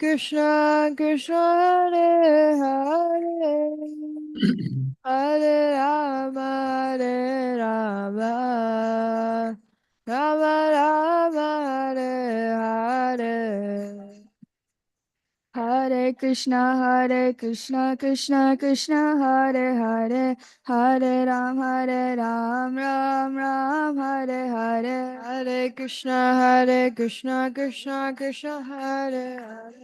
Krishna Krishna Hare Hare Hare Rama Hare Rama Rama Rama Hare Hare Hare Krishna Krishna Krishna Hare Hare Hare Ram Ram Ram Hare Hare Hare Krishna Krishna Krishna Hare Hare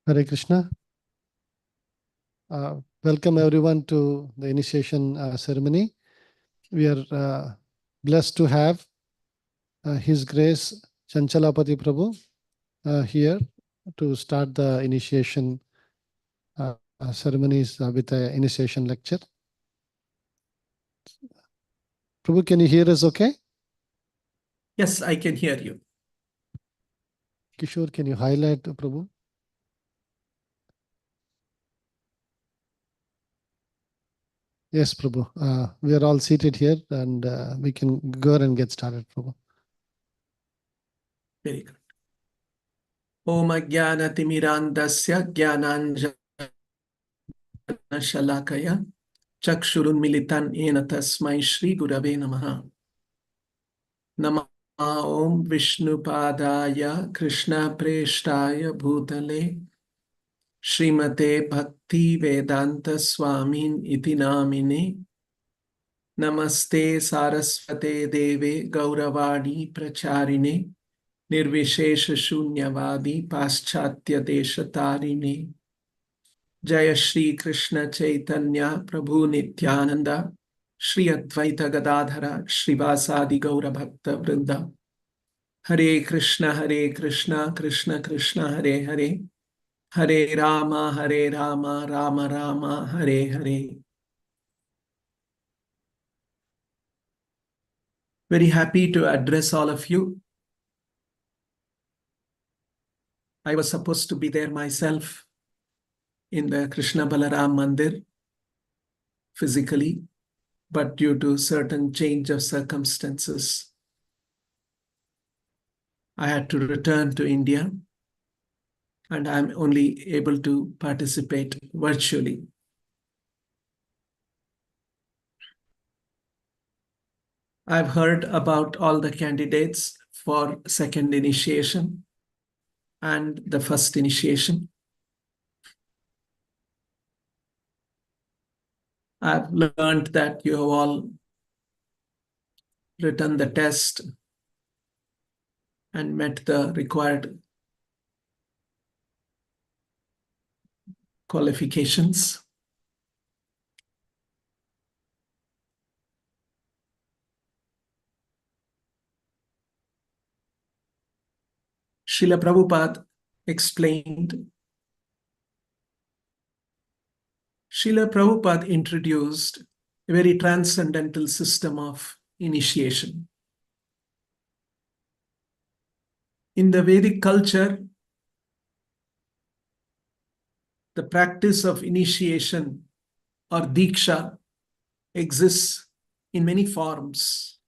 Hare Krishna. Welcome everyone to the initiation ceremony. We are blessed to have His Grace Chanchalapati Prabhu here to start the initiation ceremonies with the initiation lecture. Prabhu, can you hear us okay? Yes, I can hear you. Kishore, can you highlight Prabhu? Yes, Prabhu. We are all seated here and we can go ahead and get started, Prabhu. Very good. Om Ajnanatimirandasya Jnananjana Shalakaya Chakshurunmilitan Yena Tasmai Shri Gurave Namaha. Nama Om Vishnupadaya Krishna Preshtaya Bhutale Srimate Bhakti Vedanta Swamin Iti Namine Namaste Saraswate Deve Gauravani Pracharine Nirvishesha Shunyavadi Paschatya Deshatarine Jaya Shri Krishna Chaitanya Prabhu Nityananda Shri Advaita Gadadhara Shrivasadi Gaura Bhakta Vrinda Hare Krishna Krishna Krishna Hare Hare Hare Rama Rama Rama Hare Hare. Very happy to address all of you. I was supposed to be there myself in the Krishna Balaram Mandir physically, but due to certain change of circumstances, I had to return to India and I'm only able to participate virtually. I've heard about all the candidates for second initiation and the first initiation. I've learned that you have all written the test and met the required qualifications. Srila Prabhupada explained. Srila Prabhupada introduced a very transcendental system of initiation. In the Vedic culture, the practice of initiation or diksha exists in many forms.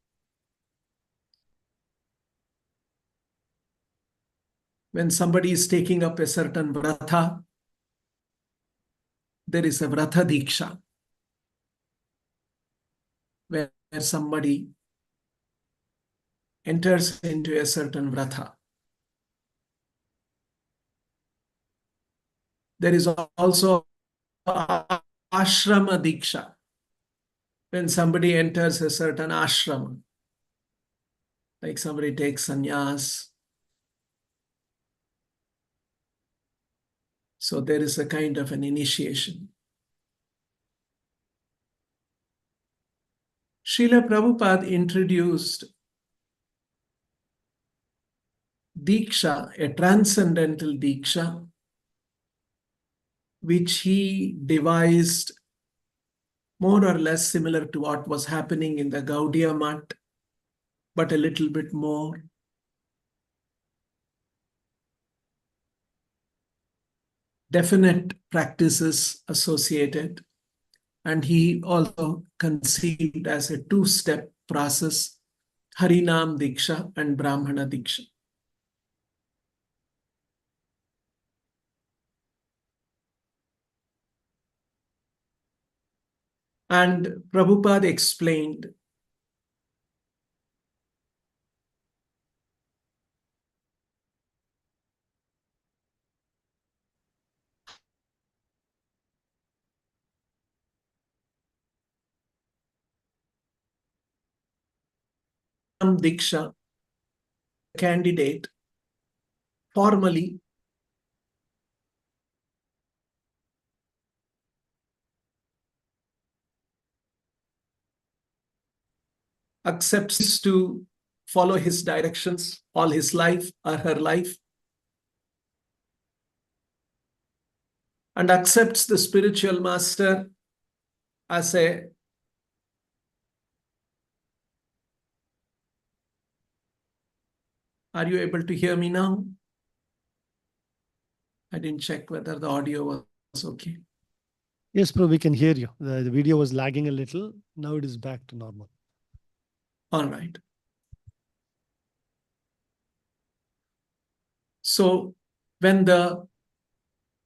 When somebody is taking up a certain vratha, there is a vratha diksha, where somebody enters into a certain vratha. There is also ashrama diksha, when somebody enters a certain ashrama, like somebody takes sannyas. So there is a kind of an initiation. Srila Prabhupada introduced diksha, a transcendental diksha, which he devised more or less similar to what was happening in the Gaudiya Math, but a little bit more. Definite practices associated, and he also conceived as a two-step process, Harinam Diksha and Brahmana Diksha. And Prabhupada explained Diksha candidate formally accepts to follow his directions all his life or her life, and accepts the spiritual master as a Are you able to hear me now? I didn't check whether the audio was okay. Yes, Prabhu, we can hear you. The video was lagging a little. Now it is back to normal. All right. So when the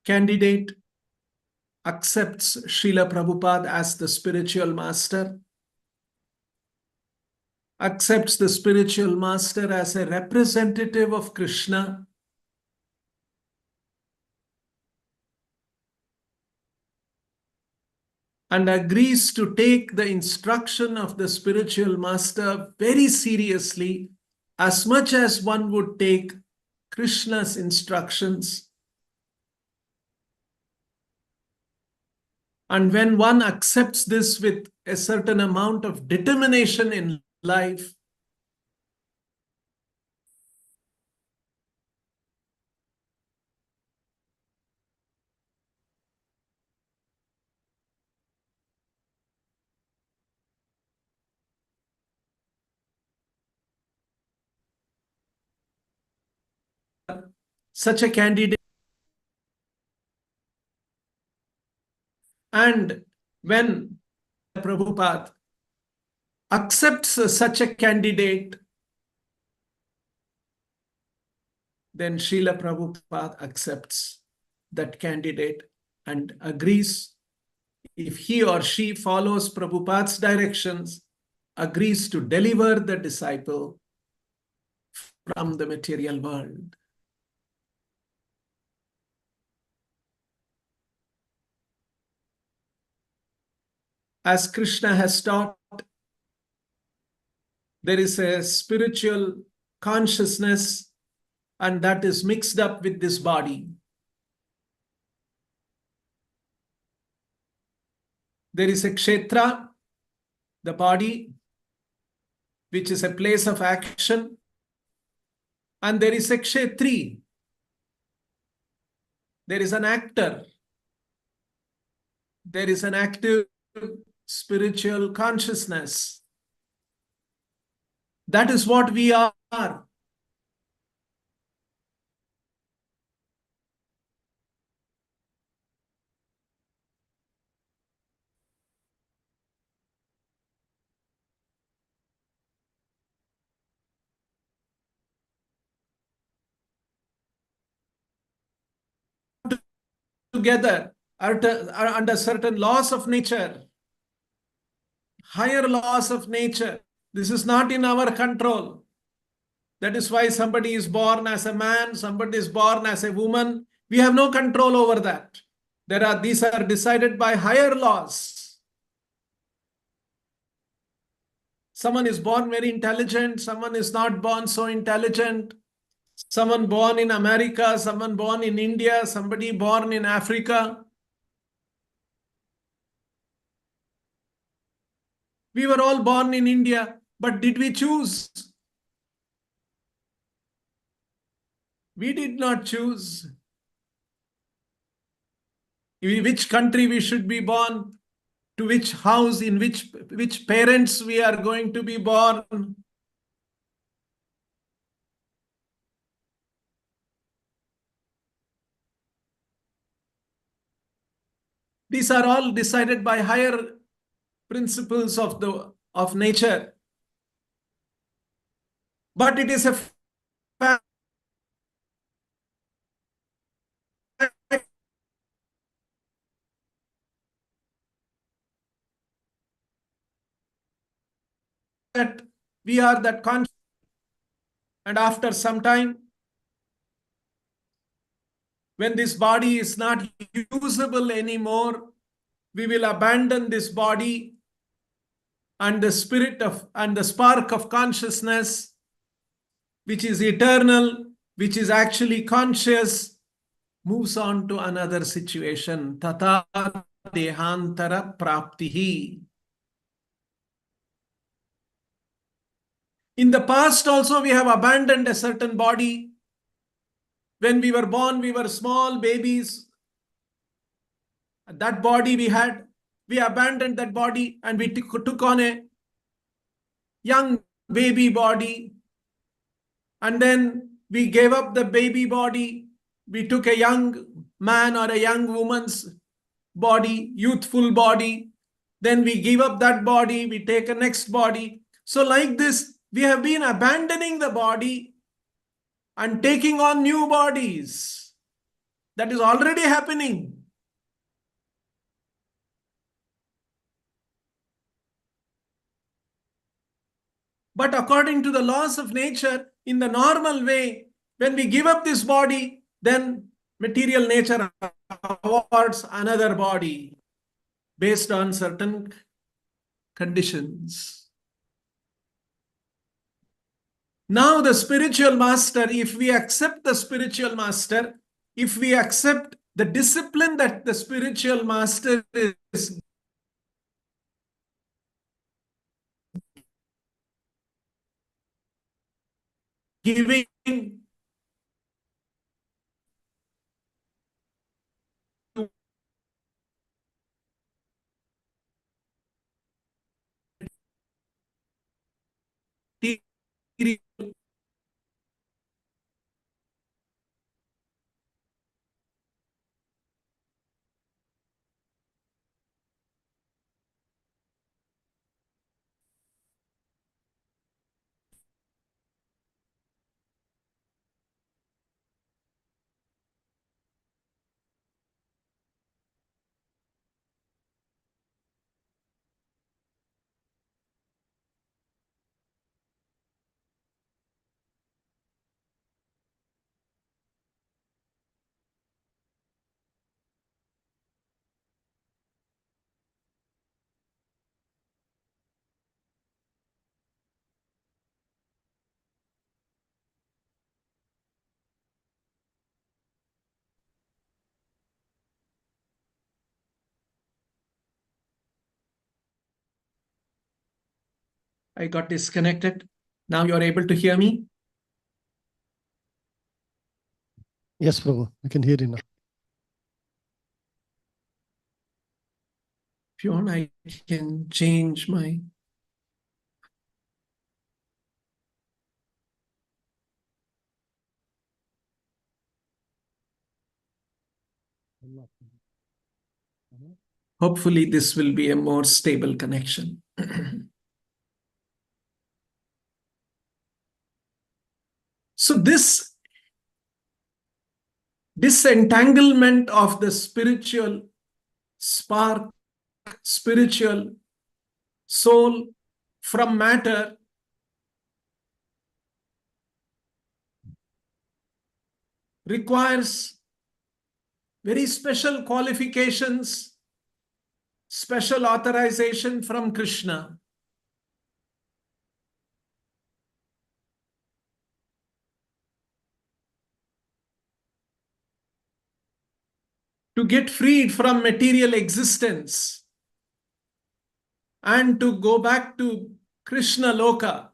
candidate accepts Srila Prabhupada as the spiritual master, accepts the spiritual master as a representative of Krishna, and agrees to take the instruction of the spiritual master very seriously, as much as one would take Krishna's instructions. And when one accepts this with a certain amount of determination in life, such a candidate, and when Prabhupada accepts such a candidate, then Srila Prabhupada accepts that candidate and agrees, if he or she follows Prabhupada's directions, agrees to deliver the disciple from the material world. As Krishna has taught, there is a spiritual consciousness, and that is mixed up with this body. There is a kshetra, the body, which is a place of action, and there is a kshetri. There is an actor. There is an active spiritual consciousness. That is what we are. Together under certain laws of nature, higher laws of nature. This is not in our control. That is why somebody is born as a man, somebody is born as a woman. We have no control over that. These are decided by higher laws. Someone is born very intelligent, someone is not born so intelligent. Someone born in America, someone born in India, somebody born in Africa. We were all born in India, but did we choose? We did not choose which country we should be born, to which house, in which parents we are going to be born. These are all decided by higher principles of nature. But it is a fact that we are that conscious, and after some time, when this body is not usable anymore, we will abandon this body, and the spirit of and the spark of consciousness, which is eternal, which is actually conscious, moves on to another situation. Tata dehantara praptihi. In the past also, we have abandoned a certain body. When we were born, we were small babies. That body we abandoned that body, and we took on a young baby body. And then we gave up the baby body. We took a young man or a young woman's body, youthful body. Then we give up that body, we take a next body. So like this, we have been abandoning the body and taking on new bodies. That is already happening. But according to the laws of nature, in the normal way, when we give up this body, then material nature awards another body based on certain conditions. Now the spiritual master, if we accept the spiritual master, if we accept the discipline that the spiritual master is giving I got disconnected. Now you are able to hear me? Yes, Prabhu, we can hear you now. If you want, I can change my... Hopefully this will be a more stable connection. So this disentanglement of the spiritual spark, spiritual soul from matter requires very special qualifications, special authorization from Krishna. To get freed from material existence and to go back to Krishna Loka.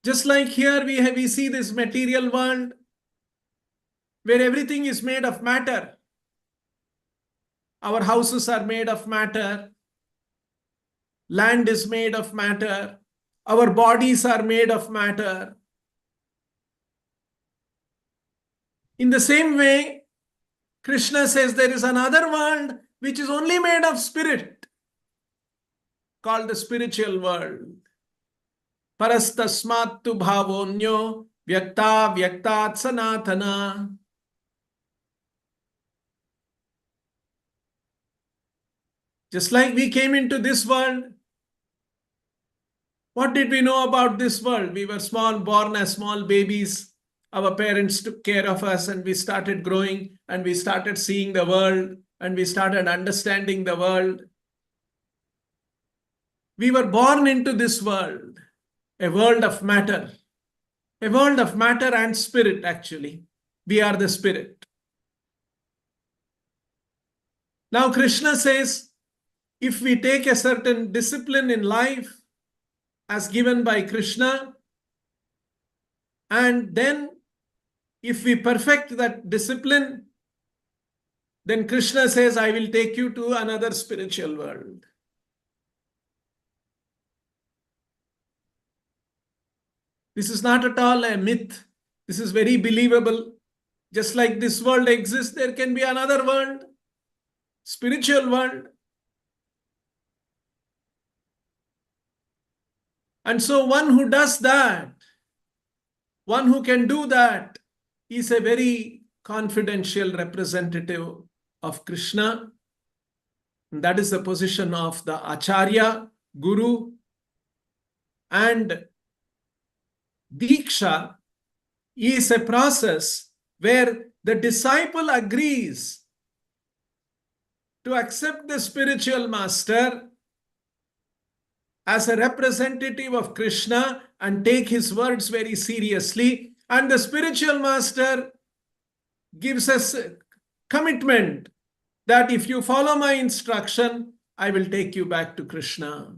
Just like here we see this material world where everything is made of matter. Our houses are made of matter. Land is made of matter. Our bodies are made of matter. In the same way, Krishna says there is another world which is only made of spirit, called the spiritual world. Parastasmattu bhavonyo vyakta vyaktat sanatana. Just like we came into this world, what did we know about this world? We were small, born as small babies. Our parents took care of us and we started growing and we started seeing the world and we started understanding the world. We were born into this world, a world of matter and spirit actually. We are the spirit. Now Krishna says, if we take a certain discipline in life as given by Krishna, and then if we perfect that discipline, then Krishna says, I will take you to another spiritual world. This is not at all a myth. This is very believable. Just like this world exists, there can be another world, spiritual world. And so one who does that, one who can do that, is a very confidential representative of Krishna. And that is the position of the Acharya, Guru, and Diksha is a process where the disciple agrees to accept the spiritual master as a representative of Krishna and take his words very seriously. And the spiritual master gives us a commitment that if you follow my instruction, I will take you back to Krishna.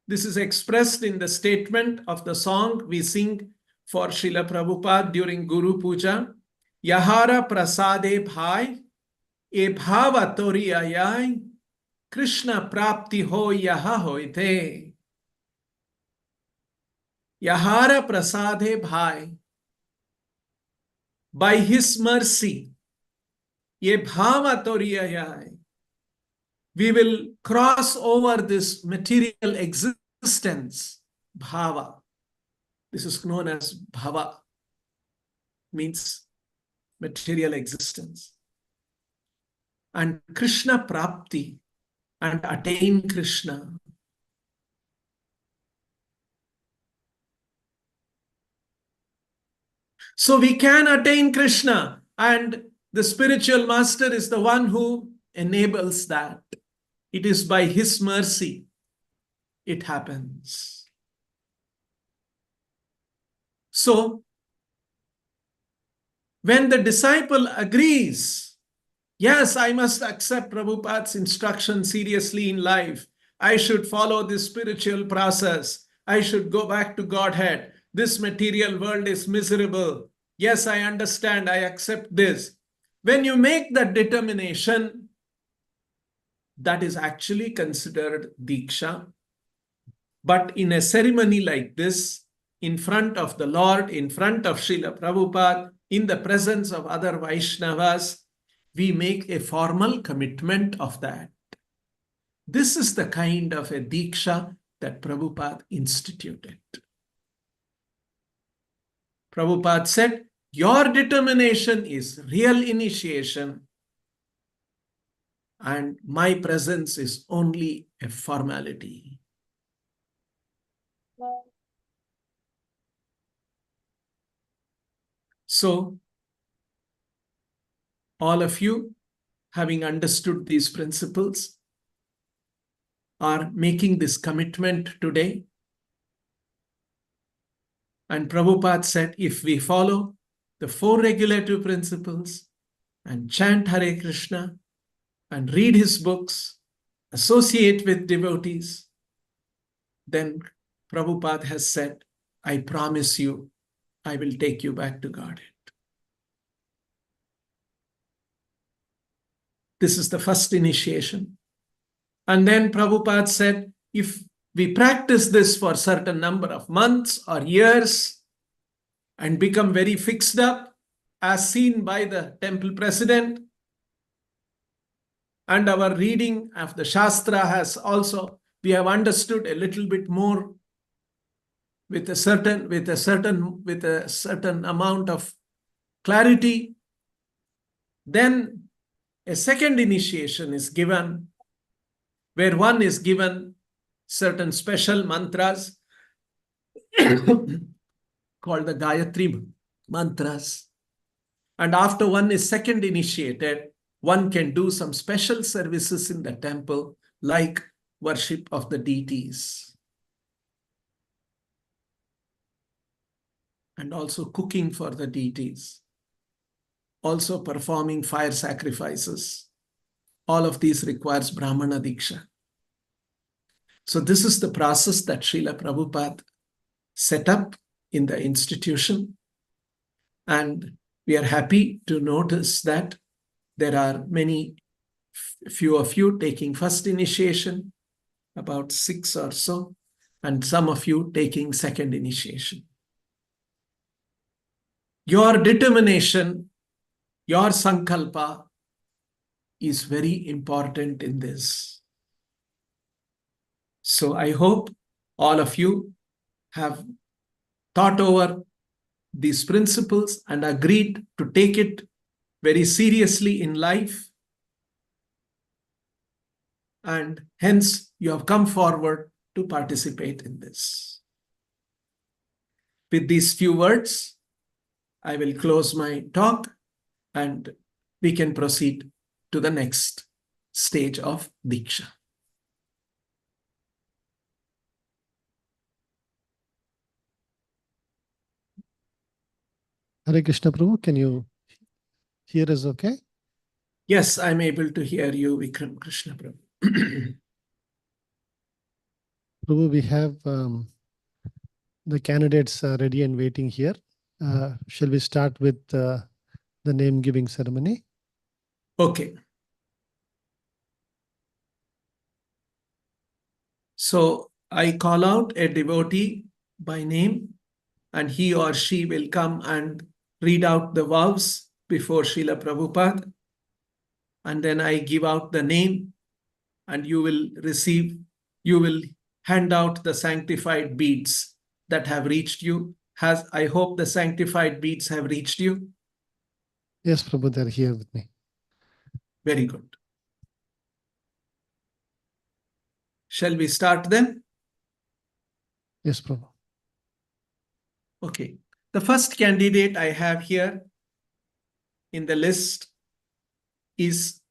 This is expressed in the statement of the song we sing for Srila Prabhupada during Guru Puja. Yahara prasade bhai, e bhava tori ayai, Krishna prapti ho yaha hoite. Yahara prasade bhai, by his mercy, ye bhava tori ayai, we will cross over this material existence, bhava. This is known as bhava, means material existence. And Krishna prapti, and attain Krishna. So we can attain Krishna, and the spiritual master is the one who enables that. It is by his mercy it happens. So when the disciple agrees, yes, I must accept Prabhupada's instruction seriously in life. I should follow this spiritual process. I should go back to Godhead. This material world is miserable. Yes, I understand. I accept this. When you make that determination, that is actually considered Diksha. But in a ceremony like this, in front of the Lord, in front of Srila Prabhupada, in the presence of other Vaishnavas, we make a formal commitment of that. This is the kind of a Diksha that Prabhupada instituted. Prabhupada said, your determination is real initiation, and my presence is only a formality. So, all of you, having understood these principles, are making this commitment today. And Prabhupada said, if we follow the 4 regulative principles and chant Hare Krishna and read his books, associate with devotees, then Prabhupada has said, I promise you, I will take you back to Godhead. This is the first initiation. And then Prabhupada said, if we practice this for a certain number of months or years and become very fixed up, as seen by the temple president, and our reading of the Shastra has also, we have understood a little bit more with a certain amount of clarity. Then a second initiation is given, where one is given certain special mantras called the Gayatri mantras. And after one is second initiated, one can do some special services in the temple, like worship of the deities, and also cooking for the deities, also performing fire sacrifices. All of these requires Brahmana Diksha. So this is the process that Srila Prabhupada set up in the institution. And we are happy to notice that there are few of you taking first initiation, about 6 or so, and some of you taking second initiation. Your determination, your sankalpa is very important in this. So I hope all of you have thought over these principles and agreed to take it very seriously in life. And hence you have come forward to participate in this. With these few words, I will close my talk and we can proceed to the next stage of Diksha. Hare Krishna Prabhu, can you hear us okay? Yes, I'm able to hear you, Vikram Krishna Prabhu. Prabhu, we have the candidates ready and waiting here. Shall we start with the name giving ceremony? Okay. So I call out a devotee by name, and he or she will come and read out the vows before Srila Prabhupada. And then I give out the name, and you will hand out the sanctified beads that have reached you. I hope the sanctified beads have reached you. Yes, Prabhu, they're here with me. Very good. Shall we start then? Yes, Prabhu. Okay. The first candidate I have here in the list is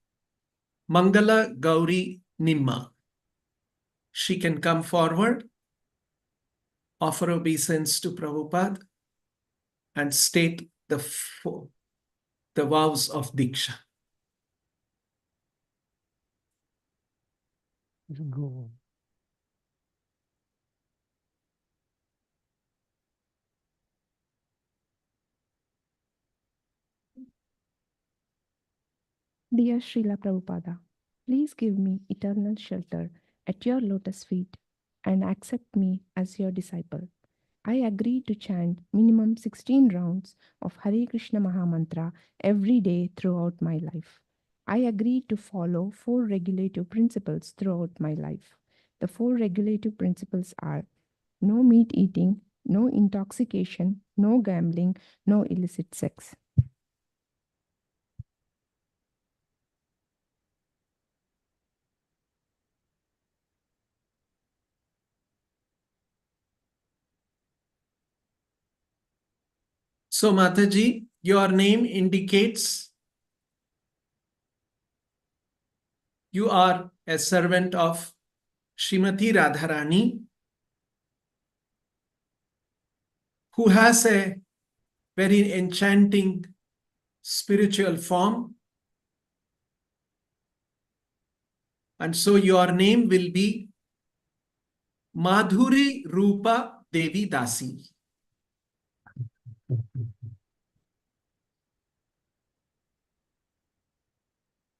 Mangala Gauri Nimma. She can come forward, offer obeisance to Prabhupada, and state the vows of Diksha. You can go. Dear Srila Prabhupada, please give me eternal shelter at your lotus feet and accept me as your disciple. I agree to chant minimum 16 rounds of Hare Krishna Mahamantra every day throughout my life. I agree to follow 4 regulative principles throughout my life. The 4 regulative principles are no meat eating, no intoxication, no gambling, no illicit sex. So Mataji, your name indicates you are a servant of Srimati Radharani, who has a very enchanting spiritual form. And so your name will be Madhuri Rupa Devi Dasi.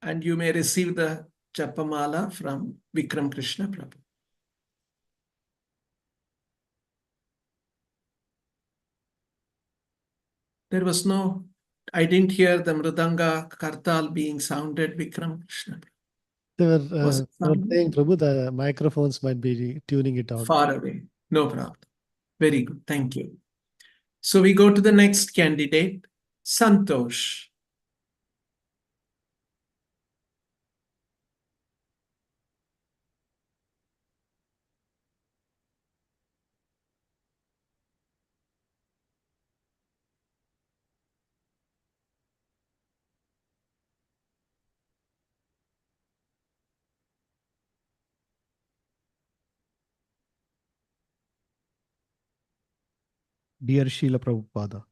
And you may receive the Japamala from Vikram Krishna Prabhu. There was no I didn't hear the Mridanga Kartal being sounded, Vikram Krishna. They Was it were sounding? saying, Prabhu, the microphones might be tuning it out. Far away. No problem. Very good. Thank you. So we go to the next candidate, Santosh. Dear Srila Prabhupada,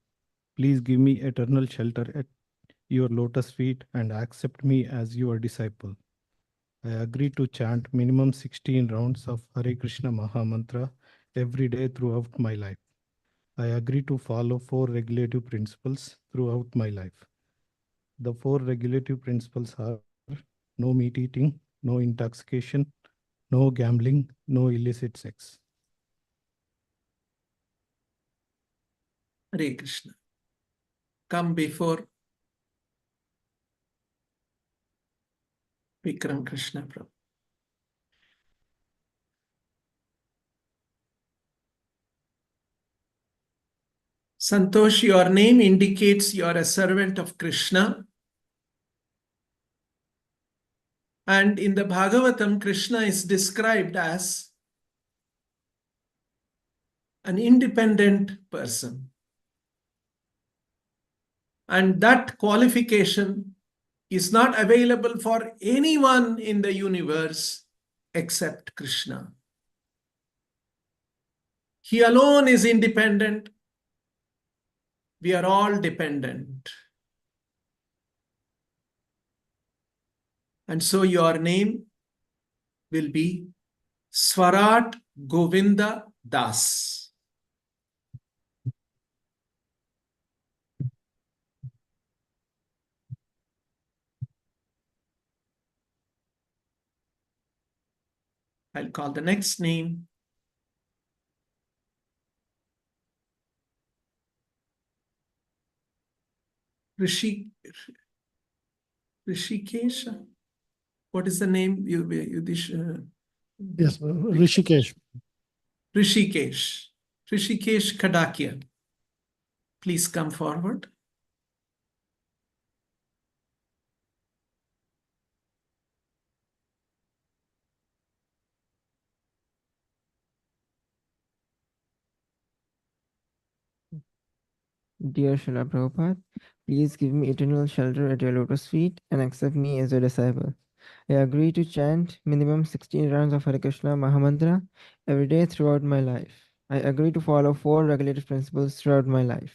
please give me eternal shelter at your lotus feet and accept me as your disciple. I agree to chant minimum 16 rounds of Hare Krishna Maha Mantra every day throughout my life. I agree to follow 4 regulative principles throughout my life. The 4 regulative principles are no meat eating, no intoxication, no gambling, no illicit sex. Hare Krishna. Come before Vikram Krishna Prabhu. Santosh, your name indicates you are a servant of Krishna. And in the Bhagavatam, Krishna is described as an independent person. And that qualification is not available for anyone in the universe except Krishna. He alone is independent. We are all dependent. And so your name will be Swarat Govinda Das. I'll call the next name Rishikesh. What is the name? Yes, Rishikesh. Rishikesh. Rishikesh Kadakia. Please come forward. Dear Srila Prabhupada, please give me eternal shelter at your lotus feet and accept me as your disciple. I agree to chant minimum 16 rounds of Hare Krishna Mahamantra every day throughout my life. I agree to follow 4 regulative principles throughout my life.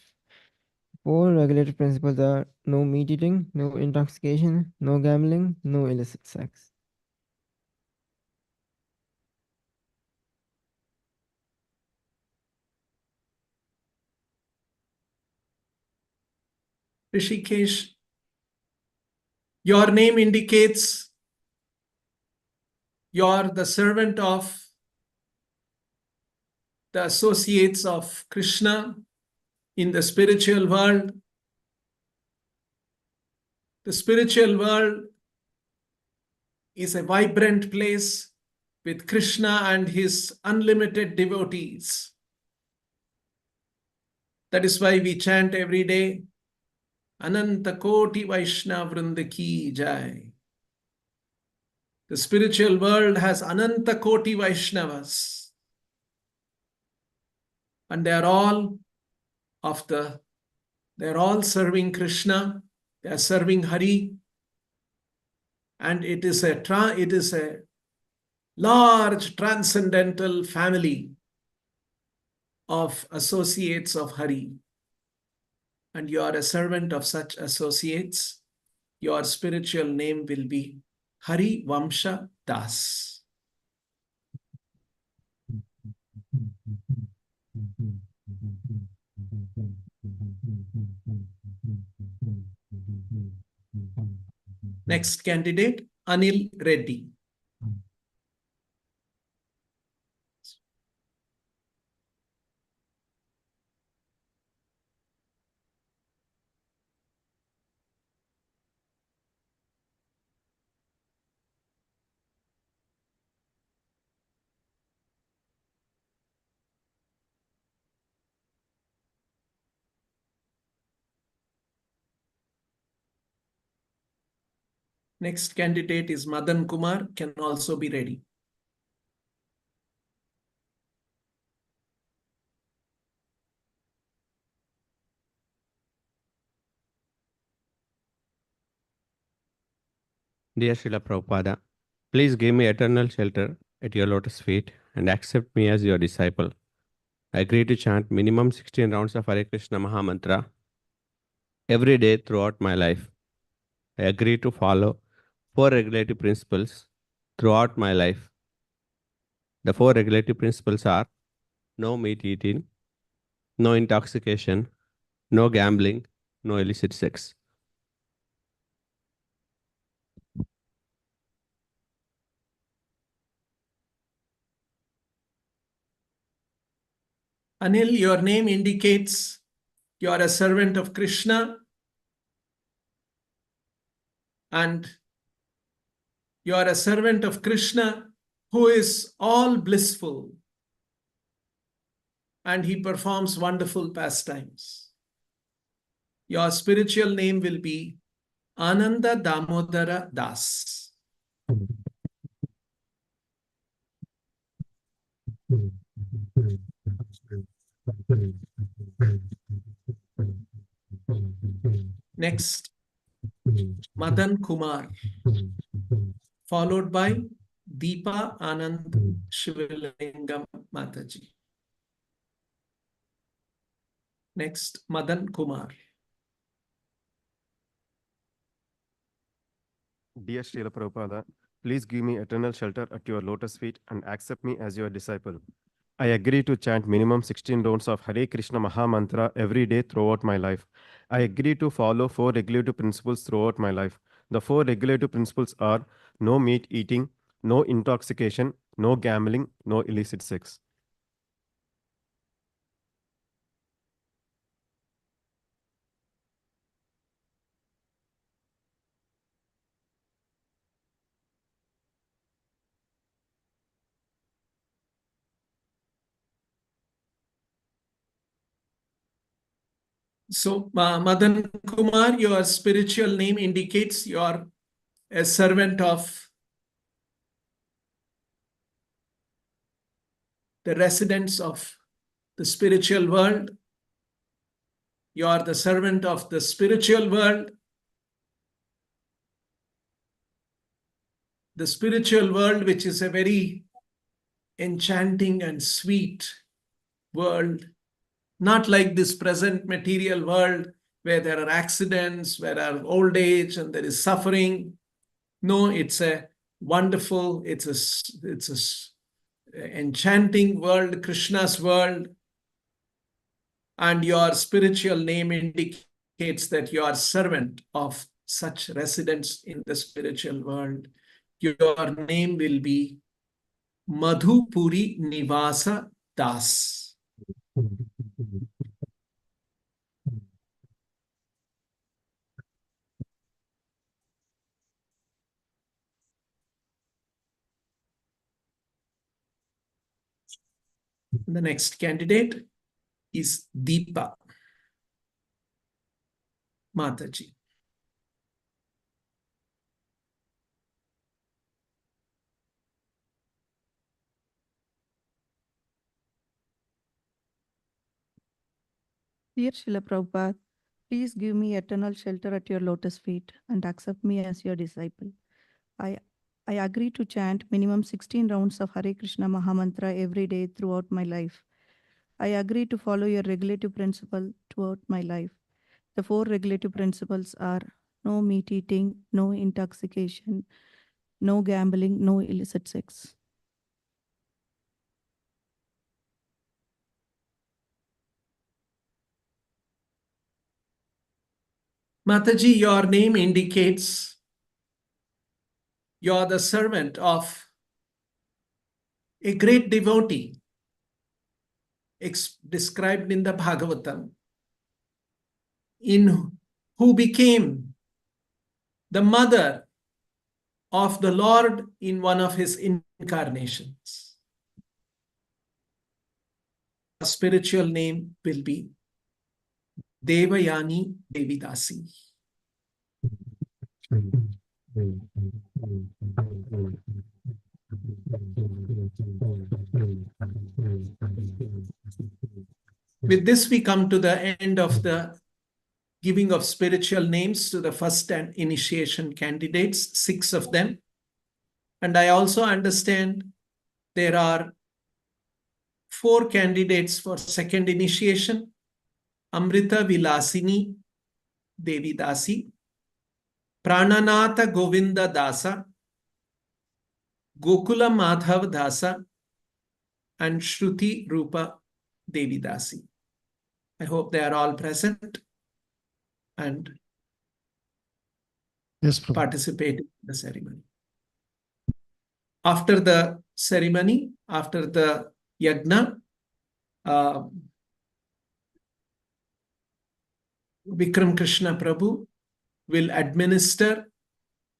4 regulative principles are no meat eating, no intoxication, no gambling, no illicit sex. Rishikesh, your name indicates you're the servant of the associates of Krishna in the spiritual world. The spiritual world is a vibrant place with Krishna and his unlimited devotees. That is why we chant every day, Ananta Koti Vaishnava Vrinda Ki Jai. The spiritual world has Ananta Koti Vaishnavas. And they're all serving Krishna, they are serving Hari, and it is a large transcendental family of associates of Hari. And you are a servant of such associates. Your spiritual name will be Hari Vamsha Das. Next candidate, Anil Reddy. Next candidate is Madan Kumar, can also be ready. Dear Srila Prabhupada, please give me eternal shelter at your lotus feet and accept me as your disciple. I agree to chant minimum 16 rounds of Hare Krishna Mahamantra every day throughout my life. I agree to follow 4 regulative principles throughout my life. The 4 regulative principles are no meat eating, no intoxication, no gambling, no illicit sex. Anil, your name indicates you are a servant of Krishna and you are a servant of Krishna who is all blissful and he performs wonderful pastimes. Your spiritual name will be Ananda Damodara Das. Next, Madan Kumar, followed by Deepa Anand Shivalingam Mataji. Next, Madan Kumar. Dear Srila Prabhupada, please give me eternal shelter at your lotus feet and accept me as your disciple. I agree to chant minimum 16 rounds of Hare Krishna Mahamantra every day throughout my life. I agree to follow 4 regulative principles throughout my life. The 4 regulative principles are no meat eating, no intoxication, no gambling, no illicit sex. So, Madan Kumar, your spiritual name indicates you are a servant of the residents of the spiritual world. You are the servant of the spiritual world. The spiritual world, which is a very enchanting and sweet world, not like this present material world where there are accidents, where there are old age and there is suffering. No, it's a wonderful, it's a enchanting world, Krishna's world. And your spiritual name indicates that you are servant of such residents in the spiritual world. Your name will be Madhupuri Nivasa Das. The next candidate is Deepa Mataji. Dear Srila Prabhupada, please give me eternal shelter at your lotus feet and accept me as your disciple. I agree to chant minimum 16 rounds of Hare Krishna Mahamantra every day throughout my life. I agree to follow your regulative principle throughout my life. The 4 regulative principles are no meat eating, no intoxication, no gambling, no illicit sex. Mataji, your name indicates you are the servant of a great devotee described in the Bhagavatam, who became the mother of the Lord in one of his incarnations. Her spiritual name will be Devayani Devidasi. With this, we come to the end of the giving of spiritual names to the first and initiation candidates, 6 of them. And I also understand there are 4 candidates for second initiation: Amrita Vilasini Devi Dasi, Prananatha Govinda Dasa, Gokula Madhav Dasa, and Shruti Rupa Devi Dasi. I hope they are all present and Yes, Prabhu. participating in the ceremony. After the ceremony, after the yagna, Vikram Krishna Prabhu will administer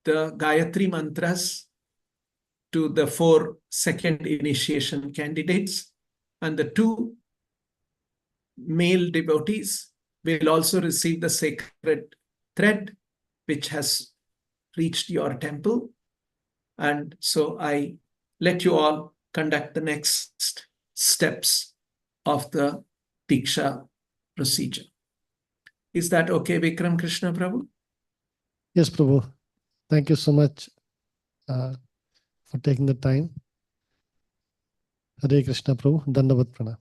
the Gayatri mantras to the 4 second initiation candidates, and the 2 male devotees will also receive the sacred thread which has reached your temple. And so I let you all conduct the next steps of the Diksha procedure. Is that okay, Vikram Krishna Prabhu? Yes, Prabhu. Thank you so much for taking the time. Hare Krishna, Prabhu. Dandavat Pranam.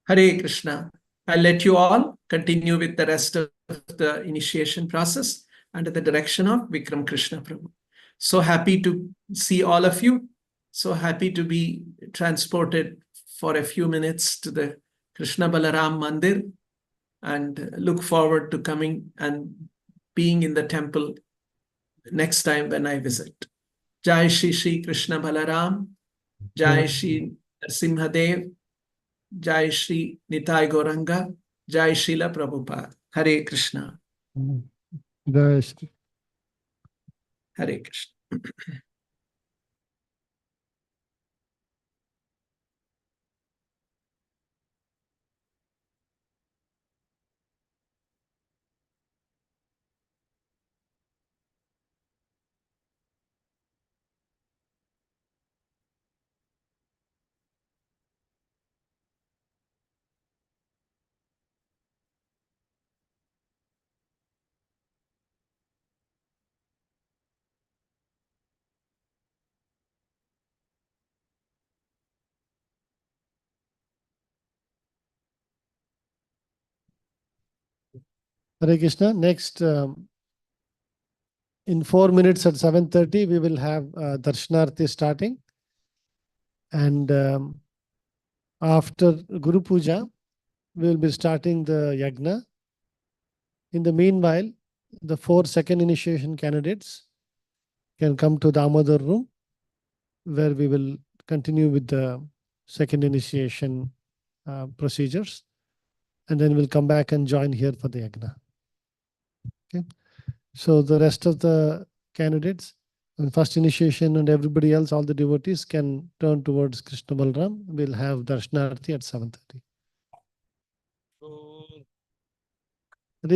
Hare Krishna. I'll let you all continue with the rest of the initiation process under the direction of Vikram Krishna Prabhu. So happy to see all of you. So happy to be transported for a few minutes to the Krishna Balaram Mandir, and look forward to coming and being in the temple next time when I visit. Jai Shri Shri Krishna Balaram, Jai Shri Nrsimhadev, Jai Shri Nitai Gauranga, Jai Srila Prabhupada. Hare Krishna. Jai Shri. Hare Krishna. Hare Krishna. Next, in 4 minutes at 7:30, we will have Darshanarti starting. And after Guru Puja, we will be starting the Yagna. In the meanwhile, the 4 second initiation candidates can come to the Damodar room, where we will continue with the second initiation procedures. And then we'll come back and join here for the Yagna. Okay. So the rest of the candidates and first initiation and everybody else, all the devotees can turn towards Krishna Balaram. We'll have Darshanarti at 7:30.